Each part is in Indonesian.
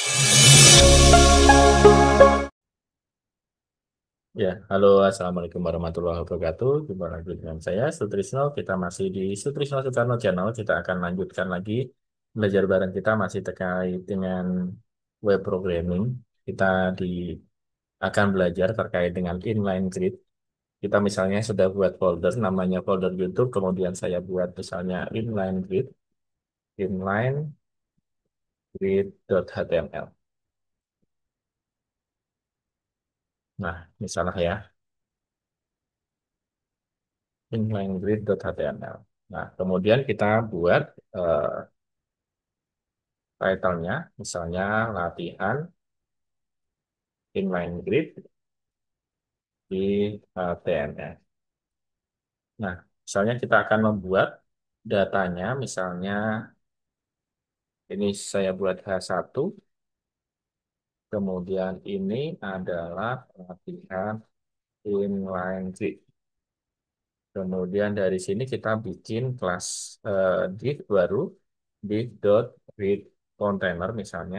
Ya, halo, assalamualaikum warahmatullahi wabarakatuh. Jumpa lagi dengan saya, Sutrisno. Kita masih di Sutrisno Soekarno Channel. Kita akan lanjutkan lagi belajar bareng kita masih terkait dengan web programming. Kita di akan belajar terkait dengan inline grid. Kita misalnya sudah buat folder, namanya folder YouTube. Kemudian saya buat misalnya inline grid.html. Nah, misalnya ya, inline grid.html. Nah, kemudian kita buat eh, title-nya, misalnya latihan inline grid di TNS. Nah, misalnya kita akan membuat datanya, misalnya ini saya buat H1, kemudian ini adalah latihan inline grid. Kemudian dari sini kita bikin kelas div baru, div.read container misalnya,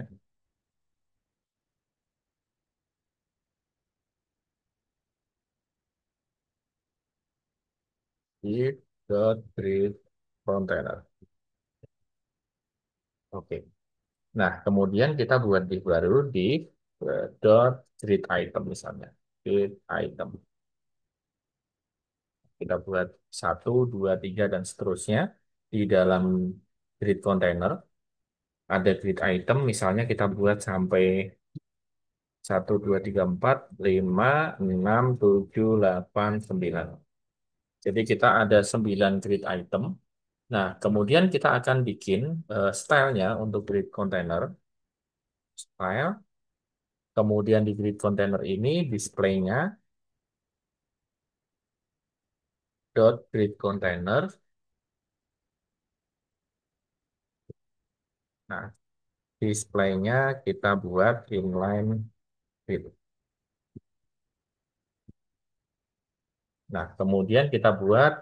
div.read container. Oke. Nah, kemudian kita buat div baru di dot grid item misalnya. Grid item. Kita buat satu, dua, tiga, dan seterusnya. Di dalam grid container ada grid item, misalnya kita buat sampai satu, dua, tiga, empat, lima, enam, tujuh, delapan, sembilan. Jadi kita ada 9 grid item. Nah, kemudian kita akan bikin stylenya untuk grid container. Style. Kemudian di grid container ini displaynya dot grid container. Nah, displaynya kita buat inline grid. Nah, kemudian kita buat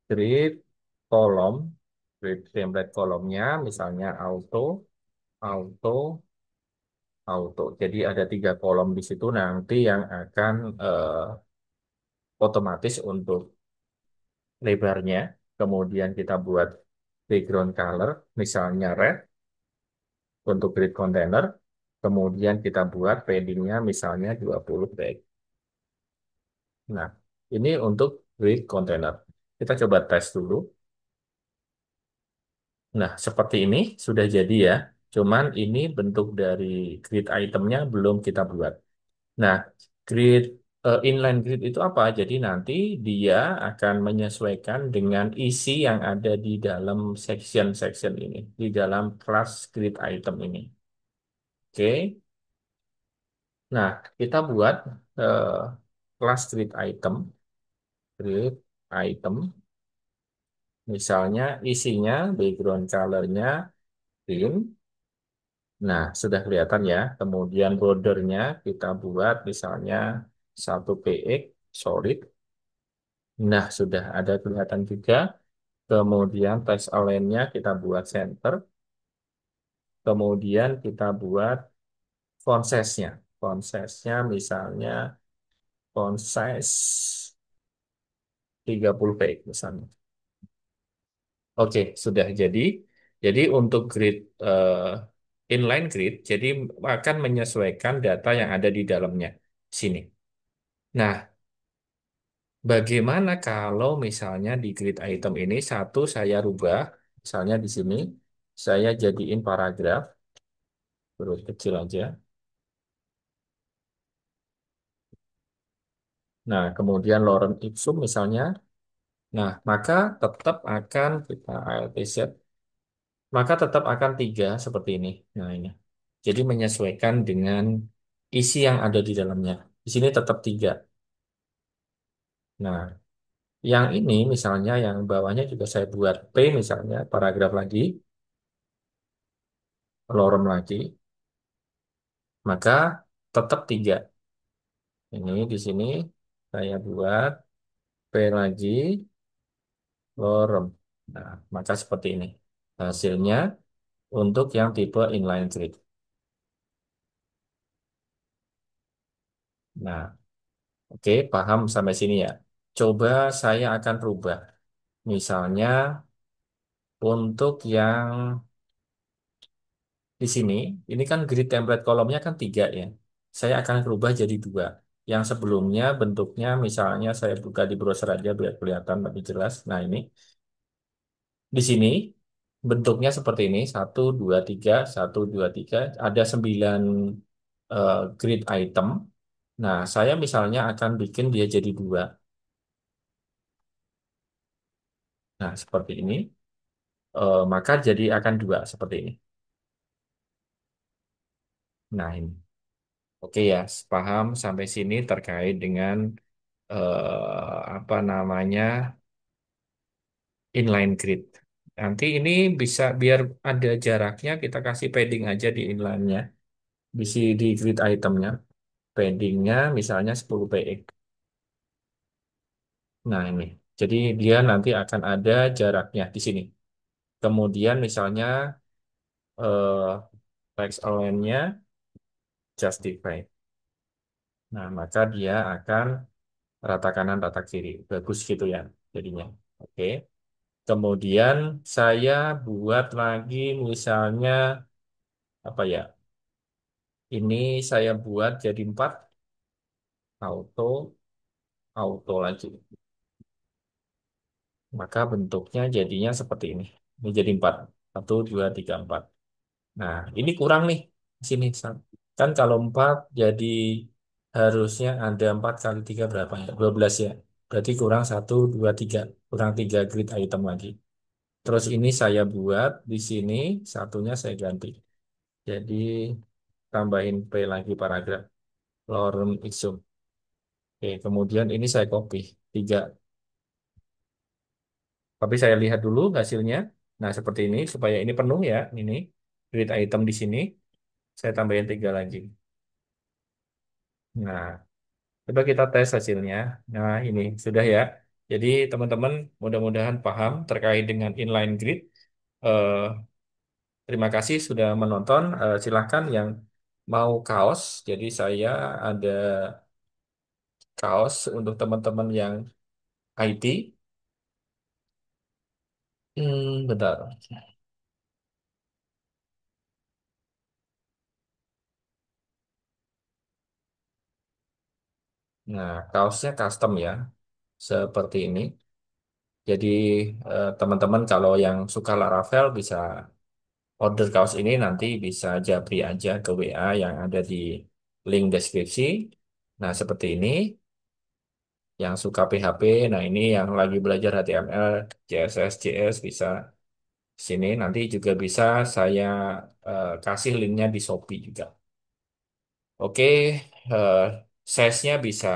grid kolom, grid template kolomnya, misalnya auto, auto, auto. Jadi ada 3 kolom di situ nanti yang akan otomatis untuk lebarnya. Kemudian kita buat background color, misalnya red untuk grid container. Kemudian kita buat paddingnya misalnya 20 px. Nah, ini untuk grid container. Kita coba tes dulu. Nah, seperti ini sudah jadi ya. Cuman ini bentuk dari grid itemnya belum kita buat. Nah, grid inline grid itu apa? Jadi nanti dia akan menyesuaikan dengan isi yang ada di dalam section-section ini, di dalam kelas grid item ini. Oke. Nah, kita buat eh, kelas grid item, misalnya isinya background color-nya green. Nah, sudah kelihatan ya. Kemudian bordernya kita buat misalnya 1 px solid. Nah, sudah ada kelihatan juga. Kemudian text align-nya kita buat center. Kemudian kita buat font size-nya. Font size-nya misalnya font size 30 px misalnya. Oke, sudah jadi. Jadi untuk grid inline grid, jadi akan menyesuaikan data yang ada di dalamnya sini. Nah, bagaimana kalau misalnya di grid item ini satu saya rubah, misalnya di sini saya jadiin paragraf, huruf kecil aja. Nah, kemudian lorem ipsum misalnya. Nah, maka tetap akan kita ALT set, maka tetap akan 3 seperti ini. Nah, ini. Jadi menyesuaikan dengan isi yang ada di dalamnya. Di sini tetap 3. Nah, yang ini misalnya yang bawahnya juga saya buat P misalnya, paragraf lagi, lorem lagi, maka tetap 3. Ini di sini saya buat P lagi, lorem. Nah, maka seperti ini hasilnya untuk yang tipe inline grid. Nah, oke, paham sampai sini ya. Coba saya akan rubah. Misalnya untuk yang di sini, ini kan grid template kolomnya kan tiga ya. Saya akan rubah jadi dua. Yang sebelumnya bentuknya misalnya saya buka di browser aja biar kelihatan lebih jelas. Nah ini, di sini bentuknya seperti ini. Satu, dua, tiga, satu, dua, tiga. Ada 9 grid item. Nah, saya misalnya akan bikin dia jadi dua. Nah, seperti ini. Maka jadi akan dua seperti ini. Nah, ini. Oke ya, paham sampai sini terkait dengan apa namanya inline grid. Nanti ini bisa biar ada jaraknya kita kasih padding aja di inline-nya, di grid itemnya. Paddingnya misalnya 10 px. Nah ini, jadi dia nanti akan ada jaraknya di sini. Kemudian misalnya text align-nya justify. Nah maka dia akan rata kanan, rata kiri. Bagus gitu ya jadinya. Oke. Kemudian saya buat lagi misalnya apa ya? Ini saya buat jadi 4 auto, auto lagi. Maka bentuknya jadinya seperti ini. Ini jadi 4. 1, 2, 3, 4. Nah, ini kurang nih. Sini. Kan kalau 4 jadi harusnya ada 4 kali 3 berapa ya? 12 ya. Berarti kurang 1, 2, 3. Kurang 3 grid item lagi. Terus ini saya buat di sini satunya saya ganti. Jadi tambahin P lagi paragraf. Lorem ipsum. Oke, kemudian ini saya copy 3. Tapi saya lihat dulu hasilnya. Nah, seperti ini supaya ini penuh ya. Ini grid item di sini. Saya tambahin 3 lagi. Nah, coba kita tes hasilnya. Nah, ini sudah ya. Jadi teman-teman mudah-mudahan paham terkait dengan inline grid. Eh, Terima kasih sudah menonton. Silahkan yang mau kaos. Jadi saya ada kaos untuk teman-teman yang IT. Bentar. Nah, kaosnya custom ya, seperti ini. Jadi teman-teman kalau yang suka Laravel bisa order kaos ini nanti bisa japri aja ke WA yang ada di link deskripsi. Nah, seperti ini. Yang suka PHP, nah ini yang lagi belajar HTML, CSS, JS bisa sini. Nanti juga bisa saya kasih linknya di Shopee juga. Oke, eh, size-nya bisa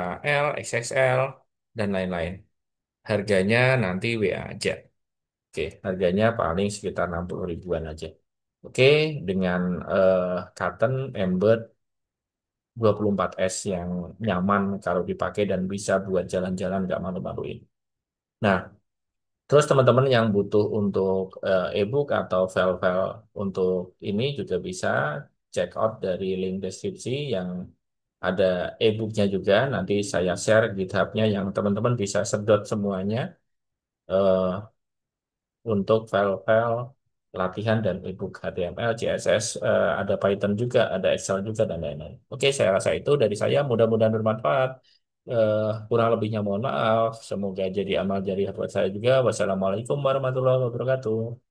L, XXL, dan lain-lain. Harganya nanti WA aja. Oke, harganya paling sekitar 60 ribuan aja. Oke, dengan eh, Cotton Embed 24S yang nyaman kalau dipakai dan bisa buat jalan-jalan nggak malu-maluin. Nah, terus teman-teman yang butuh untuk ebook atau file-file untuk ini juga bisa check out dari link deskripsi yang ada ebooknya juga. Nanti saya share GitHub-nya yang teman-teman bisa sedot semuanya eh, untuk file-file latihan dan ebook HTML, CSS, ada Python juga, ada Excel juga dan lain-lain. Oke, saya rasa itu dari saya. Mudah-mudahan bermanfaat. Kurang lebihnya mohon maaf. Semoga jadi amal jariah buat saya juga. Wassalamualaikum warahmatullahi wabarakatuh.